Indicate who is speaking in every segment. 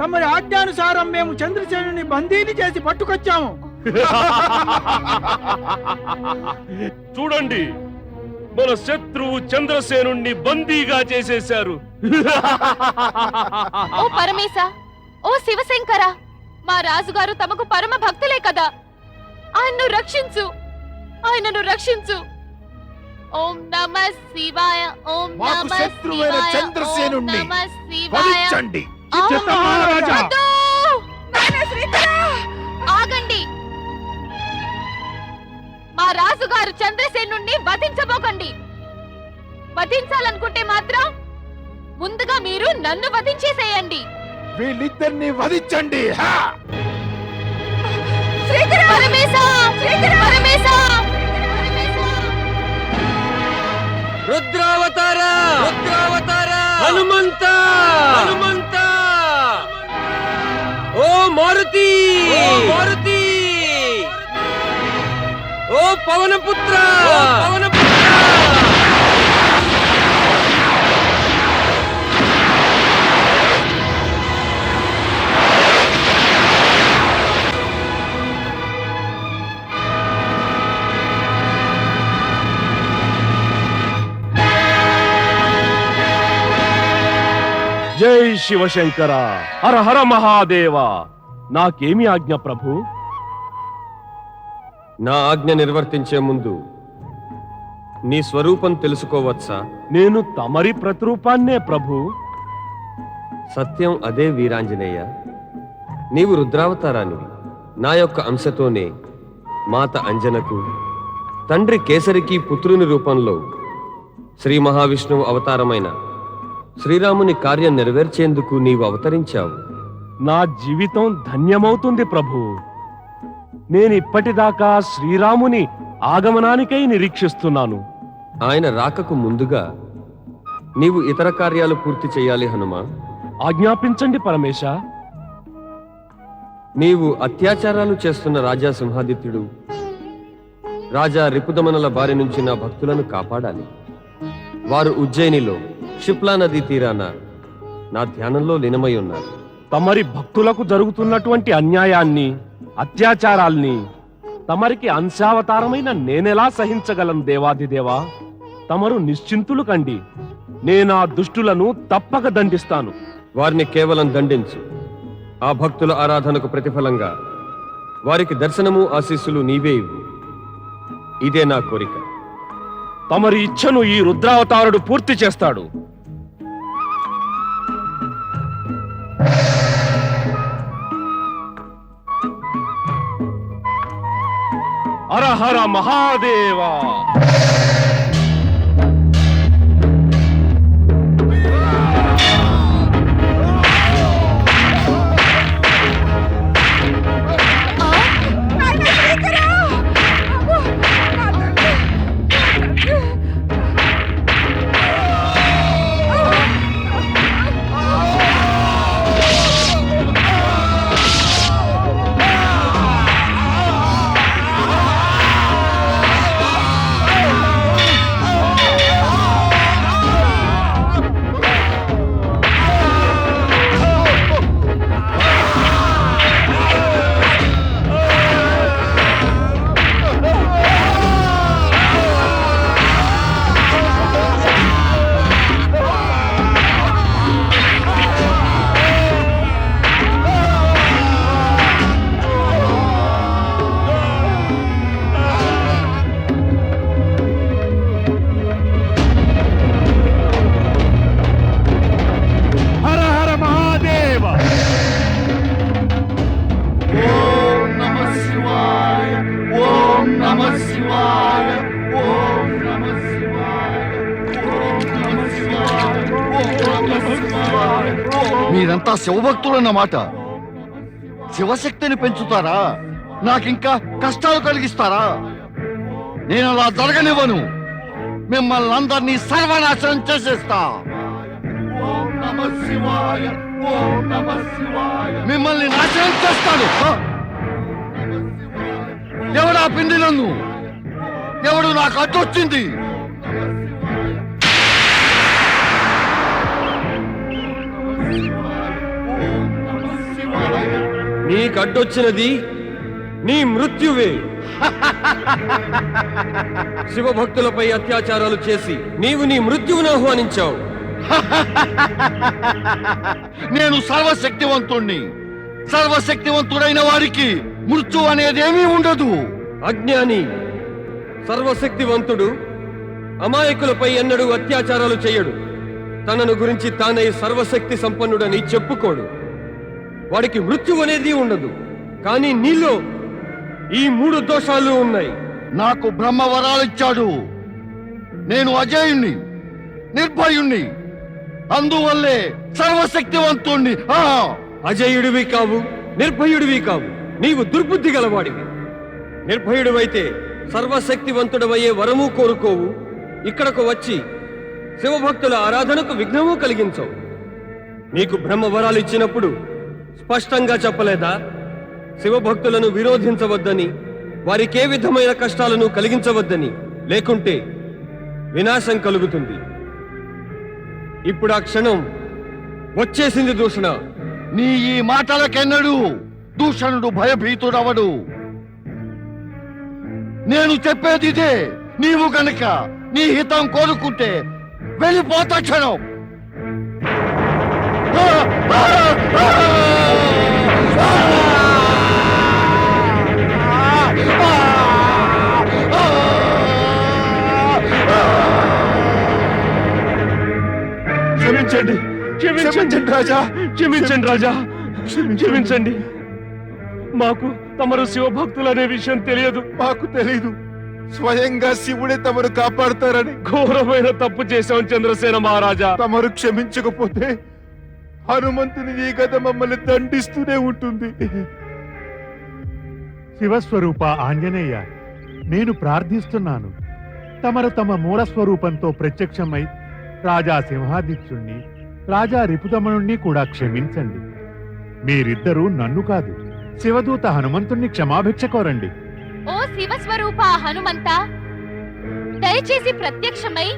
Speaker 1: తమరి ఆజ్ఞానుసారం మేము చంద్రసేనుని బందీని చేసి పట్టుకొచ్చాము.
Speaker 2: చూడండి, మన శత్రువు చంద్రసేనుణ్ణి బందీగా చేసేశారు.
Speaker 3: ఓ పరమేశ, ఓ శివశంకర, మా రాజుగారు తమకు పరమ భక్తులే కదా, ఆయన్ను రక్షించు, ఆయనను రక్షించు. ఓం నమః శివాయ, ఓం
Speaker 4: మాకు
Speaker 3: నమః
Speaker 4: శత్రువైన
Speaker 3: శివాయ,
Speaker 4: చంద్రసేనుణ్ణి
Speaker 3: ఓం నమః శివాయ.
Speaker 4: వధించండి.
Speaker 5: మహారాజా!
Speaker 3: వద్దు! ఆగండి, మా రాజుగారు చంద్రసేనుణ్ణి వధించబోకండి. వధించాలనుకుంటే మాత్రం ముందుగా మీరు నన్ను వధించేసేయండి.
Speaker 4: వీళ్ళిద్దరిని వధించండి.
Speaker 3: పరమేశ! పరమేశ!
Speaker 6: రుద్రావతార హనుమంత హనుమంత ఓ మారుతి ఓ పవనపుత్ర
Speaker 2: జై శివశంకర, హర హర మహాదేవ. నాకేమి ఆజ్ఞ ప్రభు?
Speaker 6: నా ఆజ్ఞ నిర్వర్తించే ముందు నీ స్వరూపం తెలుసుకోవచ్చా?
Speaker 2: నేను తమరి ప్రతిరూపాన్నే ప్రభు.
Speaker 6: సత్యం అదే వీరాంజనేయ. నీవు రుద్రావతారానివి. నా యొక్క అంశతోనే మాత అంజనకు, తండ్రి కేసరికి పుత్రుని రూపంలో శ్రీ మహావిష్ణువు అవతారమైన శ్రీరాముని కార్యం నెరవేర్చేందుకు నీవు అవతరించావు.
Speaker 2: నా జీవితం ధన్యమవుతుంది ప్రభు. నేనిప్పటిదాకా శ్రీరాముని ఆగమనానికై నిరీక్షిస్తున్నాను.
Speaker 6: ఆయన రాకకు ముందుగా నీవు ఇతర కార్యాలు పూర్తి చేయాలి హనుమా.
Speaker 2: ఆజ్ఞాపించండి పరమేశ.
Speaker 6: నీవు అత్యాచారాలు చేస్తున్న రాజా సింహాదిత్యుడు, రాజా రిపుదమనుల బారి నుంచి నా భక్తులను కాపాడాలి. వారు ఉజ్జయినిలో షిప్లా నదీ తీరాన నా ధ్యానంలో లీనమై ఉన్నారు.
Speaker 2: తమరి భక్తులకు జరుగుతున్నటువంటి అన్యాయాన్ని, అత్యాచారాల్ని తమరికి అంశావతారమైన నేనెలా సహించగలను దేవాదిదేవా? తమరు నిశ్చింతులు కండి. నేనా దుష్టులను తప్పక దండిస్తాను.
Speaker 6: వారిని కేవలం దండించు. ఆ భక్తుల ఆరాధనకు ప్రతిఫలంగా వారికి దర్శనము ఆశీస్సులు నీవే ఇవ్వు. ఇదే నా కోరిక.
Speaker 2: తమరి ఇచ్ఛను ఈ రుద్రావతారుడు పూర్తి చేస్తాడు. హర హర మహాదేవా.
Speaker 4: మీరంతా శివభక్తులన్నమాట. శివశక్తిని పెంచుతారా? నాకింకా కష్టాలు కలిగిస్తారా? నేను అలా జరగనివ్వను. మిమ్మల్ని అందరినీ సర్వనాశనం చేసేస్తా. మిమ్మల్ని నాశనం చేస్తాను. ఎవడా పిండి నన్ను? ఎవడు నాకు అడ్డొచ్చింది?
Speaker 6: నీకడ్డొచ్చినది నీ మృత్యువే. శివభక్తులపై అత్యాచారాలు చేసి నీవు నీ మృత్యువును ఆహ్వానించావు.
Speaker 4: నేను సర్వశక్తివంతుణ్ణి. సర్వశక్తివంతుడైన వారికి మృత్యు అనేదేమీ ఉండదు.
Speaker 6: అజ్ఞాని. సర్వశక్తివంతుడు అమాయకులపై ఎన్నడూ అత్యాచారాలు చేయడు. తనను గురించి తానై సర్వశక్తి సంపన్నుడని చెప్పుకోడు. వాడికి మృత్యు అనేది ఉండదు. కానీ నీలో ఈ 3 దోషాలు ఉన్నాయి.
Speaker 4: నాకు బ్రహ్మవరాలిచ్చాడు. నేను అజేయుణ్ణి, నిర్భయుణ్ణి, అందువల్లే సర్వశక్తివంతుణ్ణి.
Speaker 6: అజయుడివి కావు, నిర్భయుడివి కావు. నీవు దుర్బుద్ధి గలవాడివి. నిర్భయుడివైతే సర్వశక్తివంతుడవయ్యే వరము కోరుకోవు. ఇక్కడకు వచ్చి శివభక్తుల ఆరాధనకు విఘ్నము కలిగించవు. నీకు బ్రహ్మవరాలు ఇచ్చినప్పుడు స్పష్టంగా చెప్పలేదా? శివభక్తులను విరోధించవద్దని, వారికే విధమైన కష్టాలను కలిగించవద్దని. లేకుంటే వినాశం కలుగుతుంది. ఇప్పుడు ఆ క్షణం వచ్చేసింది దూషణ.
Speaker 4: నీ ఈ మాటలకెన్నడు దూషణుడు భయభీతుడవడు. నేను చెప్పేది ఇదే. నీవు గనక నీ హితం కోరుకుంటే వెళ్ళిపోతా క్షణం.
Speaker 2: క్షమించండి, క్షమించండి రాజా, క్షమించండి రాజా, క్షమించండి. మాకు తమరు శివభక్తులనే విషయం తెలియదు.
Speaker 7: మాకు తెలీదు. స్వయంగా శివుడే తమరు కాపాడతారని.
Speaker 2: ఘోరమైన తప్పు చేశాం చంద్రసేన మహారాజా.
Speaker 7: తమరు క్షమించకపోతే హనుమంతుని ఈ కథ మమ్మల్ని దండిస్తూనే ఉంటుంది.
Speaker 8: శివస్వరూప ఆంజనేయ, నేను ప్రార్థిస్తున్నాను. తమరు తమ మూల స్వరూపంతో ప్రత్యక్షమై రాజా సింహాదిత్యుణ్ణి, రాజా రిపుదమనుణ్ణి కూడా క్షమించండి. మీరిద్దరూ నన్ను కాదు, శివదూత హనుమంతుణ్ణి క్షమాభిక్ష కోరండి.
Speaker 3: ఓ శివస్వరూప హనుమంత, దయచేసి ప్రత్యక్షమై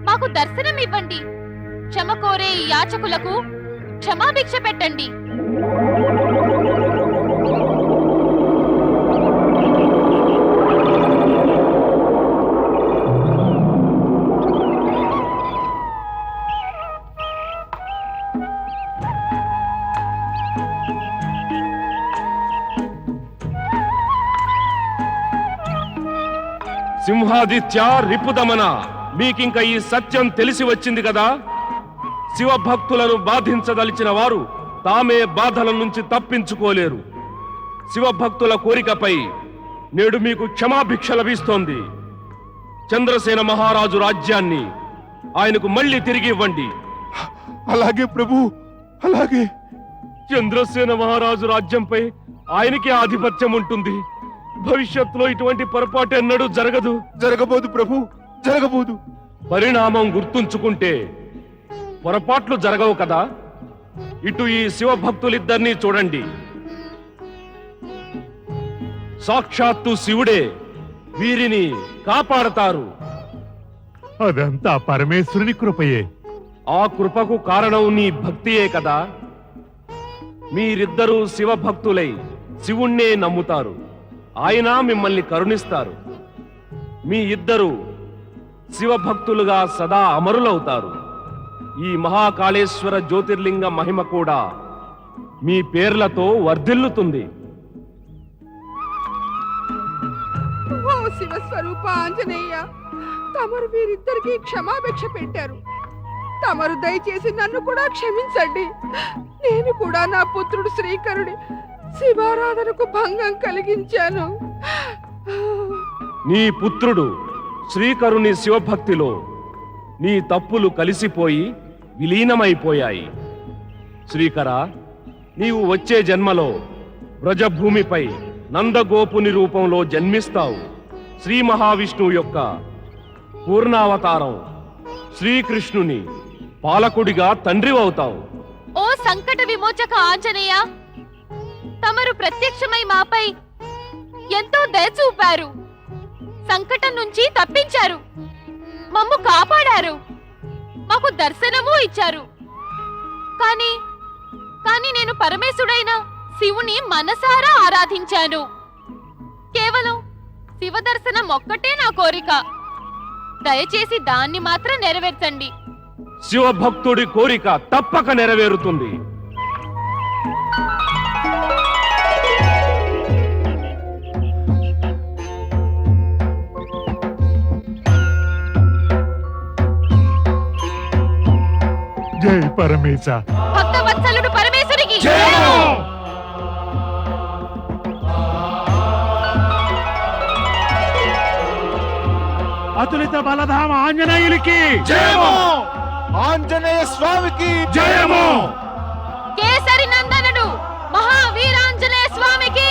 Speaker 3: మాకు దర్శనం ఇవ్వండి. క్షమ కోరే ఈ యాచకులకు క్షమాభిక్ష పెట్టండి.
Speaker 2: సింహాదిత్య, రిపుదమన, మీకింక ఈ సత్యం తెలిసి వచ్చింది కదా. శివభక్తులను బాధించదలిచిన వారు తామే బాధల నుంచి తప్పించుకోలేరు. శివభక్తుల కోరికపై నేడు మీకు క్షమాభిక్ష లభిస్తోంది. చంద్రసేన మహారాజు రాజ్యాన్ని ఆయనకు మళ్ళీ తిరిగి ఇవ్వండి.
Speaker 7: అలాగే ప్రభు, అలాగే.
Speaker 2: చంద్రసేన మహారాజు రాజ్యంపై ఆయనకే ఆధిపత్యం ఉంటుంది. భవిష్యత్తులో ఇటువంటి పొరపాటు ఎన్నడూ జరగదు.
Speaker 7: జరగబోదు ప్రభు, జరగబోదు.
Speaker 2: పరిణామం గుర్తుంచుకుంటే పొరపాట్లు జరగవు కదా. ఇటు ఈ శివభక్తులిద్దరినీ చూడండి. సాక్షాత్తు శివుడే వీరిని కాపాడతారు.
Speaker 8: అదంతా పరమేశ్వరుని కృపయే.
Speaker 2: ఆ కృపకు కారణం నీ భక్తియే కదా. మీరిద్దరూ శివభక్తులై శివుణ్ణే నమ్ముతారు. ఆయన మిమ్మల్ని కరుణిస్తారు. మీ ఇద్దరు శివభక్తులుగా సదా అమరులవుతారు. ఈ మహాకాళేశ్వర జ్యోతిర్లింగ మహిమ కూడా మీ పేర్లతో వర్ధిల్లుతుంది.
Speaker 9: ఓ శివస్వరూప ఆంజనేయ, తమరు వీరిద్దరికి క్షమాభిక్ష పెట్టారు. తమరు దయచేసి నన్ను కూడా క్షమించండి. నేను కూడా నా పుత్రుడు శ్రీకరుడి శివారాధనకు భంగం కలిగించాను.
Speaker 2: నీ పుత్రుడు శ్రీకరుని శివభక్తిలో నీ తప్పులు కలిసిపోయి విలీనమైపోయాయి. శ్రీకర, నీవు వచ్చే జన్మలో వ్రజభూమిపై నందగోపుని రూపంలో జన్మిస్తావు. శ్రీ మహావిష్ణువు యొక్క పూర్ణావతారం శ్రీకృష్ణుని పాలకుడిగా తండ్రివవుతావు.
Speaker 3: ఓ సంకట విమోచక ఆంజనేయ, తమరు ప్రత్యక్షమై మాపై ఎంతో దయ చూపారు. సంకటం నుంచి తప్పించారు, మమ్ము కాపాడారు, మాకు దర్శనము ఇచ్చారు. కానీ నేను పరమేశుడైన శివుని మనసారా ఆరాధించాను. కేవలం శివ దర్శనం ఒక్కటే నా కోరిక. దయచేసి దాన్ని మాత్రం నెరవేర్చండి.
Speaker 2: శివభక్తుడి కోరిక తప్పక నెరవేరుతుంది.
Speaker 8: జై పరమేశ.
Speaker 3: భక్తవత్సలుడు పరమేశ్వరికి
Speaker 8: అతులిత బలధామ ఆంజనేయులకి
Speaker 7: జయము! ఆంజనేయ స్వామికి
Speaker 8: జయము!
Speaker 3: కేసరి నందనుడు మహావీరాంజనేయ స్వామికి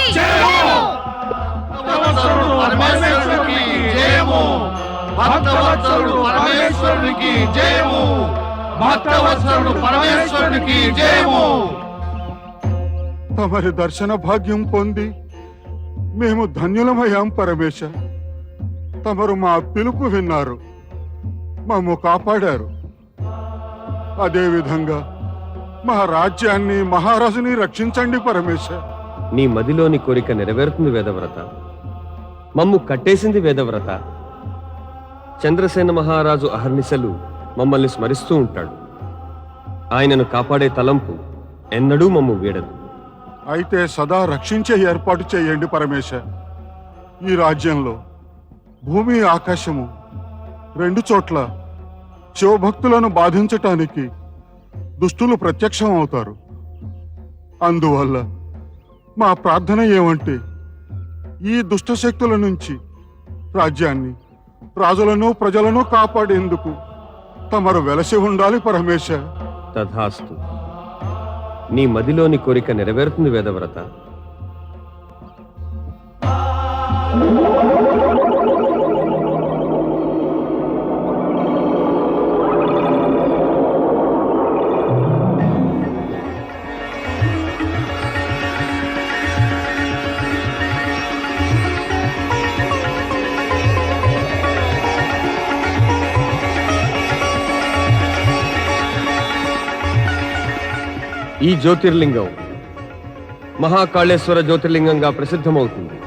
Speaker 4: భక్తవత్సలుడు పరమేశ్వరునికి జయము! భక్తవత్సలుడు పరమేశ్వరునికి జయము! భక్తవత్సలుడు పరమేశ్వరునికి జయము!
Speaker 7: తమరి దర్శన భాగ్యం పొంది మేము ధన్యులమయ్యాం పరమేశ. తమరు మా పిలుపు విన్నారు, మమ్ము కాపాడారు. అదేవిధంగా మా రాజ్యాన్ని మహారాజుని రక్షించండి పరమేశ.
Speaker 6: నీ మదిలోని కోరిక నెరవేరుతుంది వేదవ్రత. మమ్ము కట్టేసింది వేదవ్రత. చంద్రసేన మహారాజు అహర్నిశలు మమ్మల్ని స్మరిస్తూ ఉంటాడు. ఆయనను కాపాడే తలంపు ఎన్నడూ మమ్ము వీడదు.
Speaker 7: అయితే సదా రక్షించే ఏర్పాటు చేయండి పరమేశ. ఈ రాజ్యంలో భూమి ఆకాశము రెండు చోట్ల శివభక్తులను బాధించటానికి దుష్టులు ప్రత్యక్షం అవుతారు. అందువల్ల మా ప్రార్థన ఏమంటే ఈ దుష్ట శక్తుల నుంచి రాజ్యాన్ని, రాజులను, ప్రజలను కాపాడేందుకు తమరు వెలసి ఉండాలి పరమేశ.
Speaker 6: తథాస్తు. నీ మదిలోని కోరిక నెరవేరుతుంది వేదవ్రత. ఈ జ్యోతిర్లింగం మహాకాళేశ్వర జ్యోతిర్లింగంగా ప్రసిద్ధమవుతుంది.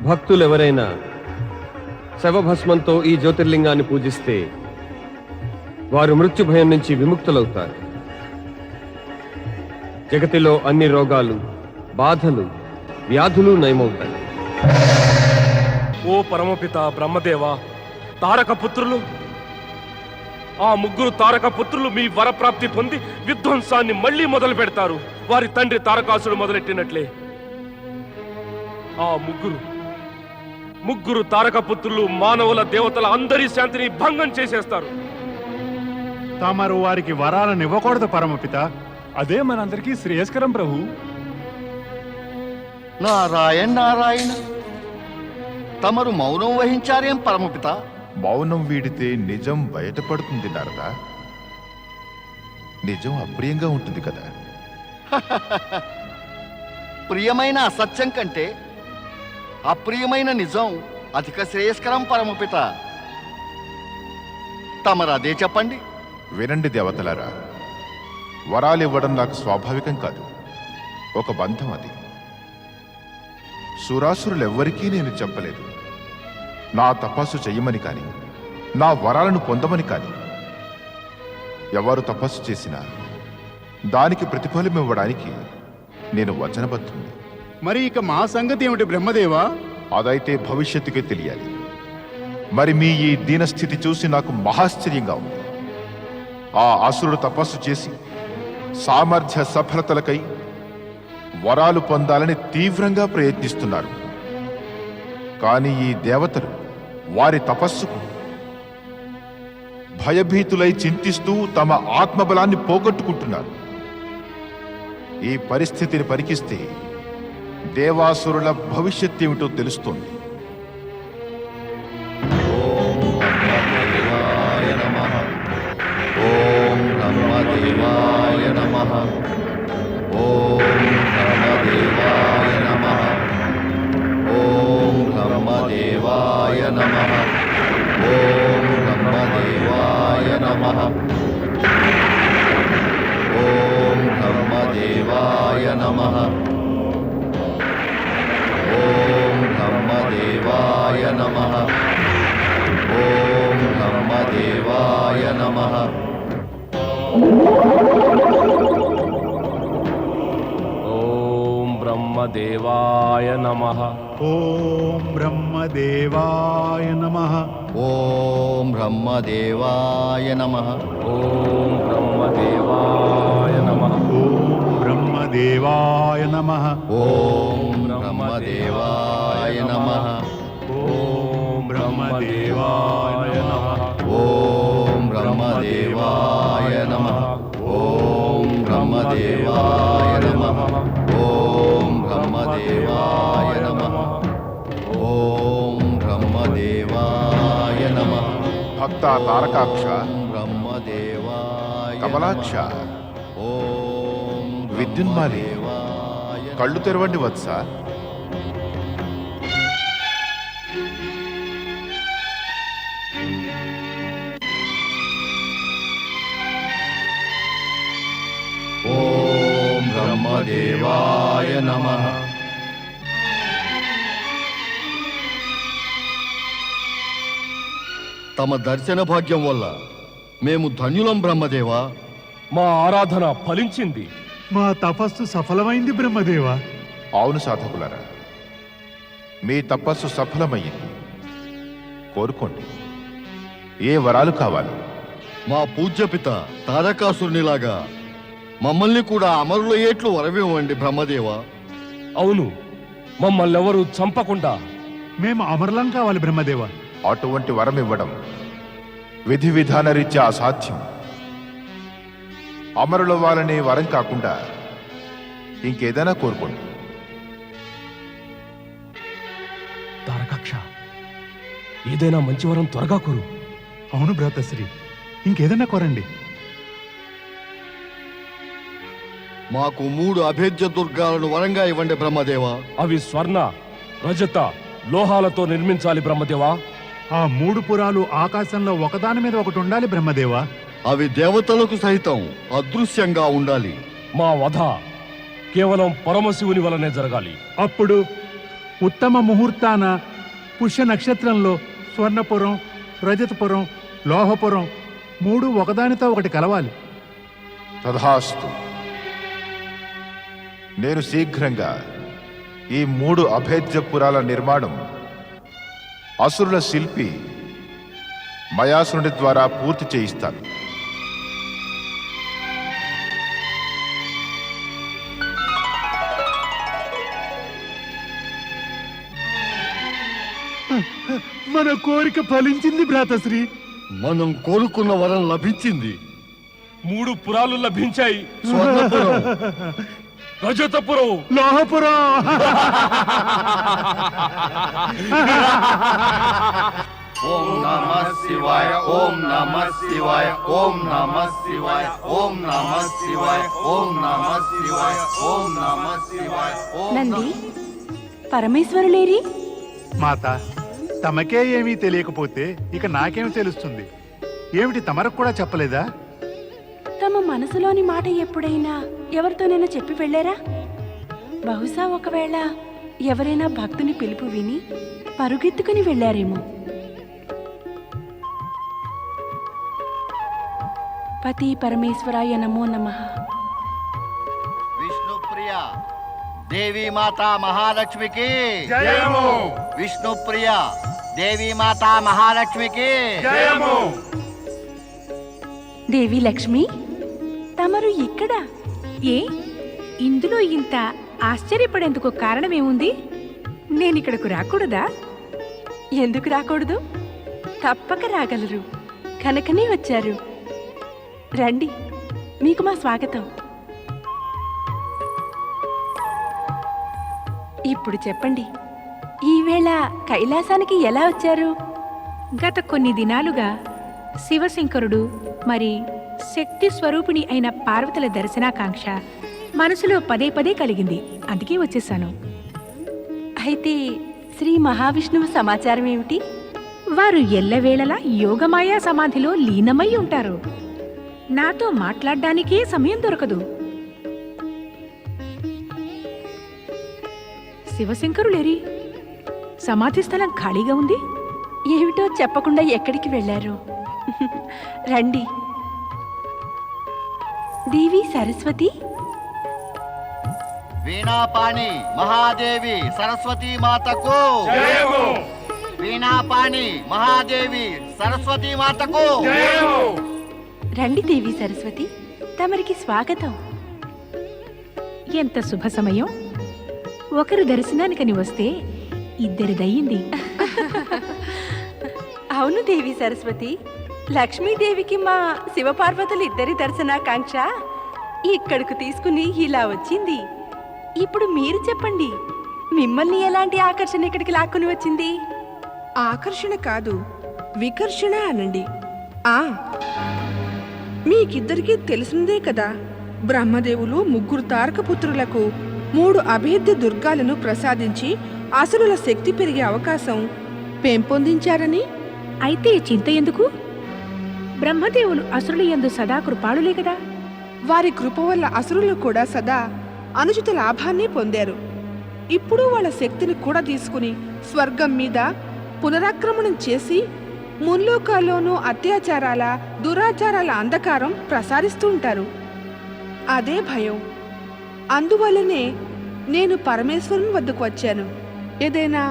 Speaker 6: భక్తులు ఎవరైనా శవభస్మంతో ఈ జ్యోతిర్లింగాన్ని పూజిస్తే వారు మృత్యు భయం నుంచి విముక్తులవుతారు. జగతిలో అన్ని రోగాలు, బాధలు, వ్యాధులు నయమవుతాయి.
Speaker 2: ఓ పరమపిత బ్రహ్మదేవ, తారక పుత్రులు, ఆ ముగ్గురు తారక పుత్రులు మీ వరప్రాప్తి పొంది విధ్వంసాన్ని మళ్లీ మొదలు పెడతారు. వారి తండ్రి తారకాసుడు మొదలెట్టినట్లే ఆ ముగ్గురు తారక పుత్రులు మానవుల, దేవతల అందరి శాంతిని భంగం చేసేస్తారు.
Speaker 8: తమరు వారికి వరాలను ఇవ్వకూడదు పరమపిత.
Speaker 5: అదే మనందరికీ శ్రేయస్కరం ప్రభు.
Speaker 4: నారాయణ నారాయణ, తమరు మౌనం వహించారేం పరమపిత?
Speaker 7: మౌనం వీడితే నిజం బయటపడుతుంది నారదా. నిజం అప్రియంగా ఉంటుంది కదా.
Speaker 4: ప్రియమైన అసత్యం కంటే అప్రియమైన నిజం అధిక శ్రేయస్కరం పరమపిత. తమరు అదే చెప్పండి.
Speaker 7: వినండి దేవతలారా, వరాలు ఇవ్వడం నాకు స్వాభావికం కాదు, ఒక బంధం అది. సురాసురులెవ్వరికీ నేను చెప్పలేదు నా తపస్సు చెయ్యమని కాని, నా వరాలను పొందమని కాని. ఎవరు తపస్సు చేసినా దానికి ప్రతిఫలం ఇవ్వడానికి నేను వచనబద్ధుని.
Speaker 1: మరి ఇక మా సంగతి ఏమిటి బ్రహ్మదేవా?
Speaker 7: అదైతే భవిష్యత్తుకే తెలియాలి. మరి మీ ఈ దీనస్థితి చూసి నాకు మహాశ్చర్యంగా ఉంది. ఆ అసురుడు తపస్సు చేసి సామర్థ్య సఫలతలకై వరాలు పొందాలని తీవ్రంగా ప్రయత్నిస్తున్నారు. కానీ ఈ దేవతలు వారి తపస్సుకు భయభీతులై చింతిస్తూ తమ ఆత్మబలాన్ని పోగొట్టుకుంటున్నారు. ఈ పరిస్థితిని పరికిస్తే దేవాసురుల భవిష్యత్ ఏమిటో తెలుస్తోంది.
Speaker 4: ఓం బ్రహ్మదేవాయ నమః. ఓం బ్రహ్మదేవాయ నమః. ఓం బ్రహ్మదేవాయ నమః. ఓం బ్రహ్మదేవాయ నమః. ఓం బ్రహ్మదేవాయ నమః. నమః ఓం బ్రహ్మదేవాయ నమః
Speaker 2: ఓం బ్రహ్మదేవాయ నమః
Speaker 8: ఓం బ్రహ్మదేవాయ నమః
Speaker 4: ఓం బ్రహ్మదేవాయ నమః
Speaker 2: ఓం బ్రహ్మదేవాయ నమః
Speaker 8: ఓం బ్రహ్మదేవాయ నమః
Speaker 4: ఓం బ్రహ్మదేవాయ నమః
Speaker 8: ఓం బ్రహ్మదేవాయ నమః
Speaker 4: ఓం బ్రహ్మదేవాయ నమః ఓం బ్రహ్మదేవాయ నమః ఓం బ్రహ్మదేవాయ నమః ఓం బ్రహ్మదేవాయ నమః
Speaker 7: భక్త తారకాక్ష,
Speaker 4: బ్రహ్మదేవాయ
Speaker 7: కమలాక్ష,
Speaker 4: ఓం
Speaker 7: విద్యున్మాలి, కళ్ళు తెరవండి వత్స.
Speaker 4: ఓం బ్రహ్మదేవాయ నమః తమ దర్శన భాగ్యం వల్ల మేము ధన్యులం బ్రహ్మదేవా.
Speaker 2: మా ఆరాధన ఫలించింది.
Speaker 8: మా తపస్సు సఫలమైంది బ్రహ్మదేవ.
Speaker 7: అవును సాధకులారా, మీ తపస్సు సఫలమయ్యింది. కోరుకోండి, ఏ వరాలు కావాలి?
Speaker 4: మా పూజ్యపిత తారకాసురునిలాగా మమ్మల్ని కూడా అమరులయ్యేట్లు వరవివ్వండి బ్రహ్మదేవా.
Speaker 2: అవును, మమ్మల్ని ఎవరు చంపకుండా.
Speaker 8: మేము అమరులం కావాలి బ్రహ్మదేవ.
Speaker 7: అటువంటి వరం ఇవ్వడం విధి విధాన రీత్యా అసాధ్యం. అమరుల వాళ్ళని వరం కాకుండా ఇంకేదైనా కోరుకోండి.
Speaker 2: తారకాక్ష, ఏదైనా మంచి వరం త్వరగా కోరు.
Speaker 8: అవును భ్రాతశ్రీ, ఇంకేదన్నా కోరండి.
Speaker 4: మాకు 3 అభేద్య దుర్గాలను వరంగా ఇవ్వండి బ్రహ్మదేవా.
Speaker 2: అవి స్వర్ణ, రజత, లోహాలతో నిర్మించాలి బ్రహ్మదేవా.
Speaker 8: ఆ 3 పురాలు ఆకాశంలో ఒకదాని మీద ఒకటి ఉండాలి బ్రహ్మదేవ.
Speaker 4: అవి దేవతలకు సైతం అదృశ్యంగా ఉండాలి.
Speaker 2: మా వధ కేవలం పరమశివుని వలనే జరగాలి.
Speaker 8: అప్పుడు ఉత్తమ ముహూర్తాన పుష్య నక్షత్రంలో స్వర్ణపురం, రజతపురం, లోహపురం 3 ఒకదానితో ఒకటి కలవాలి.
Speaker 7: తథాస్తు. నేను శీఘ్రంగా ఈ 3 అభేద్య పురాల నిర్మాణం అసురుల శిల్పి మయాసురుడి ద్వారా పూర్తి చేయిస్తాను.
Speaker 8: మన కోరిక ఫలించింది భ్రాతశ్రీ.
Speaker 4: మనం కోరుకున్న వరం లభించింది.
Speaker 2: 3 పురాలు లభించాయి.
Speaker 4: స్వర్ణపురం,
Speaker 2: రజతపురం,
Speaker 8: లోహపురం.
Speaker 4: ఓం నమః శివాయ, ఓం నమః శివాయ, ఓం నమః శివాయ, ఓం నమః శివాయ, ఓం నమః శివాయ, ఓం నమః శివాయ.
Speaker 9: నంది, పరమేశ్వరులేరి?
Speaker 8: మాత, తమకే ఏమీ తెలియకపోతే ఇక నాకేమి తెలుస్తుంది? ఏమిటి, తమరకు కూడా చెప్పలేదా?
Speaker 9: తమ మనసులోని మాట ఎప్పుడైనా ఎవరితోనైనా చెప్పి వెళ్ళారా? బహుశా ఒకవేళ ఎవరైనా భక్తుని పిలుపు విని పరుగెత్తుకుని వెళ్ళారేమో. పతి పరమేశ్వరాయ నమో నమః.
Speaker 4: విష్ణుప్రియ దేవీ మాతా మహాలక్ష్మికి
Speaker 8: జయము.
Speaker 4: విష్ణుప్రియ దేవీ మాతా మహాలక్ష్మికి
Speaker 8: జయము.
Speaker 9: దేవి లక్ష్మి, తమరు ఇక్కడ?
Speaker 10: ఏ ఇందులో ఇంత ఆశ్చర్యపడేందుకు కారణమేముంది? నేనిక్కడకు రాకూడదా?
Speaker 9: ఎందుకు రాకూడదు? తప్పక రాగలరు, కనుకనే వచ్చారు. రండి, మీకు మా స్వాగతం. ఇప్పుడు చెప్పండి, ఈవేళ కైలాసానికి ఎలా వచ్చారు?
Speaker 10: గత కొన్ని దినాలుగా శివశంకరుడు మరి శక్తి స్వరూపిణి అయిన పార్వతుల దర్శనాకాంక్ష మనసులో పదే పదే కలిగింది. అందుకే వచ్చేసాను.
Speaker 9: అయితే శ్రీ మహావిష్ణువు సమాచారం ఏమిటి?
Speaker 10: వారు ఎల్లవేళలా యోగమాయా సమాధిలో లీనమై ఉంటారు. నాతో మాట్లాడడానికే సమయం దొరకదు. శివశంకరులేరి? సమాధి స్థలం ఖాళీగా ఉంది.
Speaker 11: ఏమిటో చెప్పకుండా ఎక్కడికి వెళ్ళారు? రండి. దేవి సరస్వతి,
Speaker 4: వీణాపాణి మహాదేవి సరస్వతీ మాతకు, వీణాపాణి మహాదేవి సరస్వతీ మాతకు.
Speaker 11: రండి దేవి సరస్వతి, తమరికి స్వాగతం.
Speaker 10: ఎంత శుభ సమయం! ఒకరు దర్శనానికని వస్తే ఇద్దరిదయ్యింది.
Speaker 11: అవును దేవి సరస్వతి, లక్ష్మీదేవికి మా శివపార్వతులు ఇద్దరి దర్శనాకాంక్ష ఇక్కడకు తీసుకుని ఇలా వచ్చింది. ఇప్పుడు మీరు చెప్పండి, మిమ్మల్ని ఎలాంటి ఆకర్షణ ఇక్కడికి లాక్కుని వచ్చింది?
Speaker 9: ఆకర్షణ కాదు, వికర్షణ అనండి. మీకిద్దరికీ తెలిసిందే కదా, బ్రహ్మదేవులు 3 తారకపుత్రులకు 3 అభేద్య దుర్గాలను ప్రసాదించి అసురుల శక్తి పెరిగే అవకాశం పెంపొందించారని.
Speaker 10: అయితే చింత ఎందుకు? బ్రహ్మదేవులు అసురుల యందు సదా కృపాళులే కదా.
Speaker 9: వారి కృప వల్ల అసురులు కూడా సదా అనుచిత లాభాన్ని పొందారు. ఇప్పుడు వాళ్ళ శక్తిని కూడా తీసుకుని స్వర్గం మీద పునరాక్రమణం చేసి ముల్లోకాల్లోనూ అత్యాచారాల దురాచారాల అంధకారం ప్రసారిస్తూ ఉంటారు. అదే భయం. అందువల్లనే నేను పరమేశ్వరుని వద్దకు వచ్చాను. ఏదైనా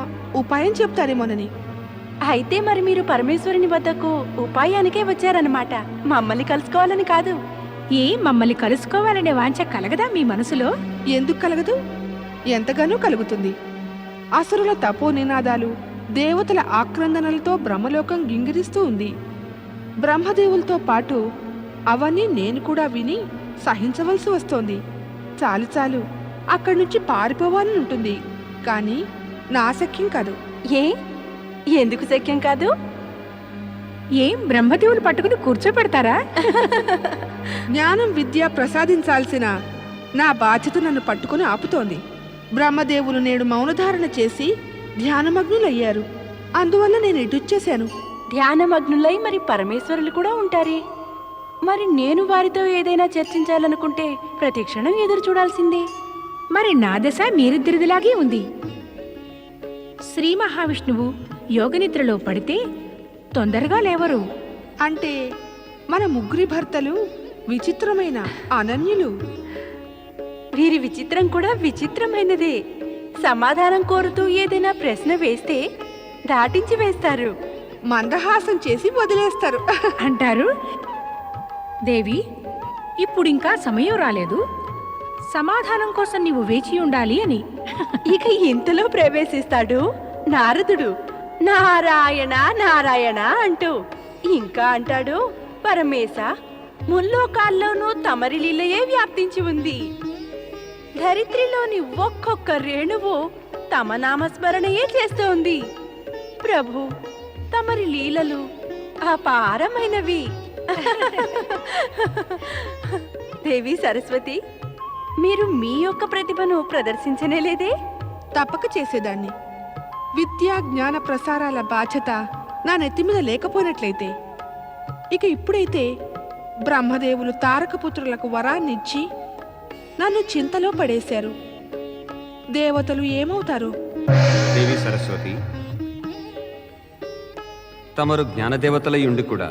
Speaker 9: ఉపాయం చెప్తారేమోనని.
Speaker 11: అయితే మరి మీరు పరమేశ్వరుని వద్దకు ఉపాయానికే వచ్చారన్నమాట, మమ్మల్ని కలుసుకోవాలని కాదు.
Speaker 10: మమ్మల్ని కలుసుకోవాలనే వాంఛ కలగదా మీ మనసులో?
Speaker 9: ఎందుకు కలగదు? ఎంతగానో కలుగుతుంది. అసురుల తపో నినాదాలు, దేవతల ఆక్రందనలతో బ్రహ్మలోకం గింగిరిస్తూ ఉంది. బ్రహ్మదేవులతో పాటు అవన్నీ నేను కూడా విని సహించవలసి వస్తోంది. చాలు చాలు, అక్కడి నుంచి పారిపోవాలని ఉంటుంది. కానీ నా శక్యం కాదు.
Speaker 11: ఎందుకు శక్యం కాదు?
Speaker 10: బ్రహ్మదేవులు పట్టుకుని కూర్చోపెడతారా?
Speaker 9: జ్ఞానం విద్య ప్రసాదించాల్సిన నా బాధ్యత నన్ను పట్టుకుని ఆపుతోంది. బ్రహ్మదేవులు నేడు మౌనధారణ చేసి ధ్యానమగ్నులయ్యారు. అందువల్ల నేను ఇటుచ్చేశాను.
Speaker 11: ధ్యానమగ్నులై మరి పరమేశ్వరులు కూడా ఉంటారే. మరి నేను వారితో ఏదైనా చర్చించాలనుకుంటే ప్రతి క్షణం ఎదురు చూడాల్సిందే.
Speaker 10: మరి నా దశ మీరిద్దరిదిలాగే ఉంది. శ్రీ మహావిష్ణువు యోగనిద్రలో పడితే తొందరగా లేవరు.
Speaker 9: అంటే మన 3 భర్తలు విచిత్రమైన అనన్యులు.
Speaker 11: వీరి విచిత్రం కూడా విచిత్రమైనదే. సమాధానం కోరుతూ ఏదైనా ప్రశ్న వేస్తే దాటించి వేస్తారు,
Speaker 9: మందహాసం చేసి వదిలేస్తారు
Speaker 10: అంటారు. దేవి, ఇప్పుడింకా సమయం రాలేదు, సమాధానం కోసం నీవు వేచి ఉండాలి అని.
Speaker 11: ఇక ఇంతలో ప్రవేశిస్తాడు నారదుడు, నారాయణ నారాయణ అంటూ. ఇంకా అంటాడు, పరమేశ, ముల్లోకాల్లోనూ తమరి లీలయే వ్యాప్తించి ఉంది. ధరిత్రిలోని ఒక్కొక్క రేణువు తమ నామస్మరణయే చేస్తోంది. ప్రభు, తమరి లీలలు అపారమైనవి. దేవి సరస్వతి, మీరు మీ యొక్క ప్రతిభను ప్రదర్శించనే లేదే?
Speaker 9: తప్పక చేసేదాన్ని. విద్యా జ్ఞాన ప్రసారాల బాధ్యత నా నెత్తి మీద లేకపోయినట్లయితే. ఇక ఇప్పుడైతే బ్రహ్మదేవులు తారకపుత్రులకు వరాన్నిచ్చి నన్ను చింతలో పడేశారు. దేవతలు ఏమవుతారు?
Speaker 6: దేవి సరస్వతి, తమరు జ్ఞానదేవతలై ఉండి కూడా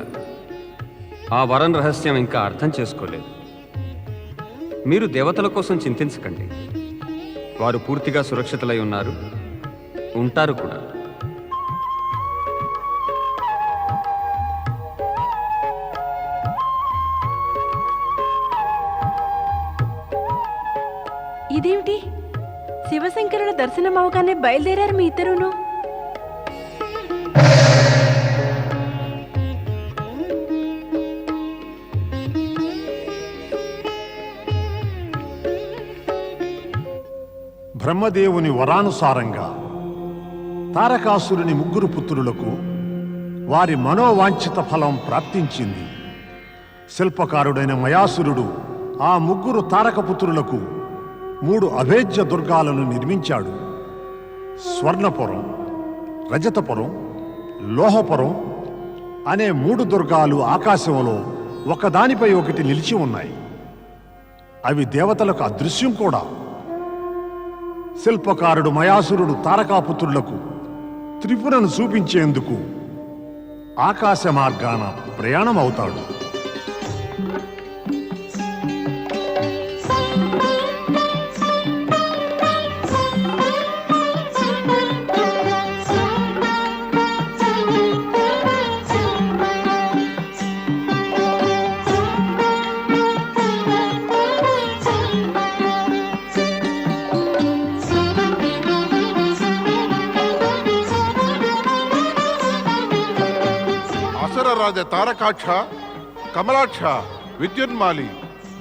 Speaker 6: ఆ వరం రహస్యం ఇంకా అర్థం చేసుకోలేదు. మీరు దేవతల కోసం చింతించకండి. వారు పూర్తిగా సురక్షితులై ఉన్నారు, ఉంటారు కూడా.
Speaker 11: ఇదేమిటి? శివశంకరుల దర్శనం అవగానే బయలుదేరారు మీ ఇద్దరును.
Speaker 8: బ్రహ్మదేవుని వరానుసారంగా తారకాసురుని 3 పుత్రులకు వారి మనోవాంఛిత ఫలం ప్రాప్తించింది. శిల్పకారుడైన మయాసురుడు ఆ 3 తారకపుత్రులకు 3 అభేద్య దుర్గాలను నిర్మించాడు. స్వర్ణపురం, రజతపురం, లోహపురం అనే 3 దుర్గాలు ఆకాశంలో ఒకదానిపై ఒకటి నిలిచి ఉన్నాయి. అవి దేవతలకు అదృశ్యం కూడా. శిల్పకారుడు మయాసురుడు తారకాపుత్రులకు
Speaker 12: త్రిపురను చూపించేందుకు ఆకాశ మార్గాన ప్రయాణం అవుతాడు.
Speaker 7: అసురరాజ తారకాక్ష, కమలాక్ష, విద్యున్మాలి,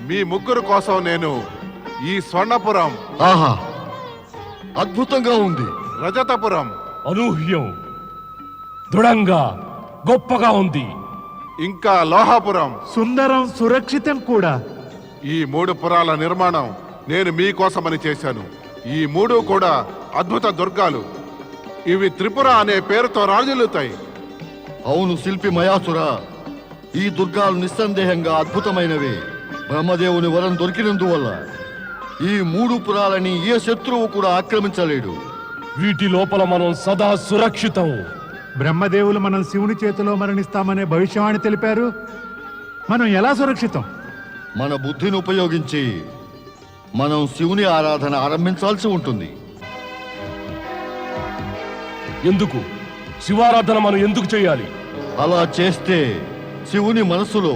Speaker 7: మీ ముగ్గురు కోసం నేను ఈ స్వర్ణపురం,
Speaker 4: ఆహా, అద్భుతంగా ఉంది.
Speaker 7: రజతపురం,
Speaker 2: అనూహ్యం, దృఢంగా, గొప్పగా ఉంది.
Speaker 7: ఇంకా లోహాపురం,
Speaker 8: సుందరం, సురక్షితం కూడా.
Speaker 7: ఈ 3 పురాల నిర్మాణం నేను మీకోసమని చేశాను. ఈ 3 కూడా అద్భుత దుర్గాలు. ఇవి త్రిపుర అనే పేరుతో రాజులుతాయి.
Speaker 4: అవును శిల్పి మయాసుర, ఈ దుర్గాలు నిస్సందేహంగా అద్భుతమైనవే. బ్రహ్మదేవుని వరం దొరికినందువల్ల ఈ 3 పురాలని ఏ శత్రువు కూడా ఆక్రమించలేడు.
Speaker 2: వీటి లోపల మనం సదా సురక్షితం.
Speaker 8: బ్రహ్మదేవులు మనం శివుని చేతిలో మరణిస్తామనే భవిష్యవాణి తెలిపారు. మనం ఎలా సురక్షితం?
Speaker 4: మన బుద్ధిని ఉపయోగించి మనం శివుని ఆరాధన ఆరంభించాల్సి ఉంటుంది.
Speaker 2: ఎందుకు? శివారాధన మనం ఎందుకు చేయాలి?
Speaker 4: అలా చేస్తే శివుని మనసులో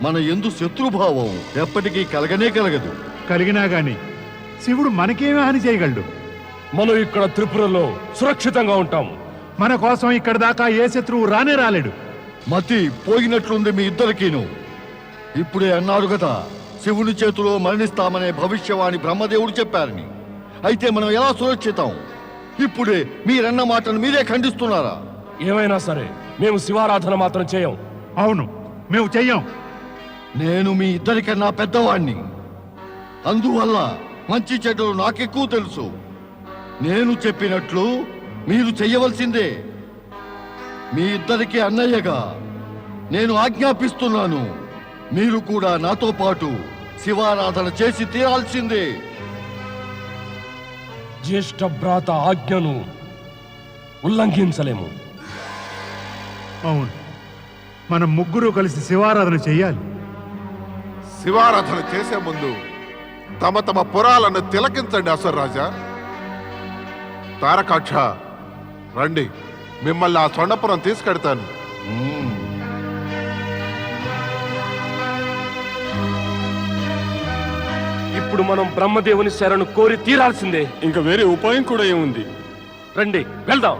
Speaker 4: మన యందు శత్రుభావం ఎప్పటికీ కలగనే కలగదు.
Speaker 8: కలిగినా గాని శివుడు మనకేమీ హాని చేయగలడు.
Speaker 2: మనం ఇక్కడ త్రిపురలో సురక్షితంగా ఉంటాము.
Speaker 8: మన కోసం ఇక్కడి దాకా ఏ శత్రువు రానే రాలేడు.
Speaker 4: మతి పోయినట్లుంది మీ ఇద్దరికీను. ఇప్పుడే అన్నారు కదా, శివుని చేతిలో మరణిస్తామనే భవిష్యవాణి బ్రహ్మదేవుడు చెప్పారని. అయితే మనం ఎలా సురక్షితం? ఇప్పుడే మీరన్న మాటను మీరే ఖండిస్తున్నారా?
Speaker 2: ఏమైనా సరే మేము శివారాధన మాత్రం చేయం.
Speaker 8: అవును, మేము చెయ్యం.
Speaker 4: నేను మీ ఇద్దరికన్నా పెద్దవాణ్ణి. అందువల్ల మంచి చెడ్డలు నాకెక్కువ తెలుసు. నేను చెప్పినట్లు మీరు చెయ్యవలసిందే. మీ ఇద్దరికి అన్నయ్యగా నేను ఆజ్ఞాపిస్తున్నాను. మీరు కూడా నాతో పాటు శివారాధన చేసి తీరాల్సిందే.
Speaker 2: జ్యేష్ఠ భ్రాత ఆజ్ఞను ఉల్లంఘించలేము.
Speaker 8: అవును, మనం ముగ్గురు కలిసి శివారాధన చెయ్యాలి.
Speaker 7: శివారాధన చేసే ముందు తమ తమ పురాలను తిలకించండి. అసురరాజా, తారకాక్ష, రండి, మిమ్మల్ని ఆ స్వర్ణపురం తీసుకెడతాను.
Speaker 2: ఇప్పుడు మనం బ్రహ్మదేవుని శరణు కోరి తీరాల్సిందే.
Speaker 5: ఇంకా వేరే ఉపాయం కూడా ఏముంది?
Speaker 2: రండి వెళ్దాం.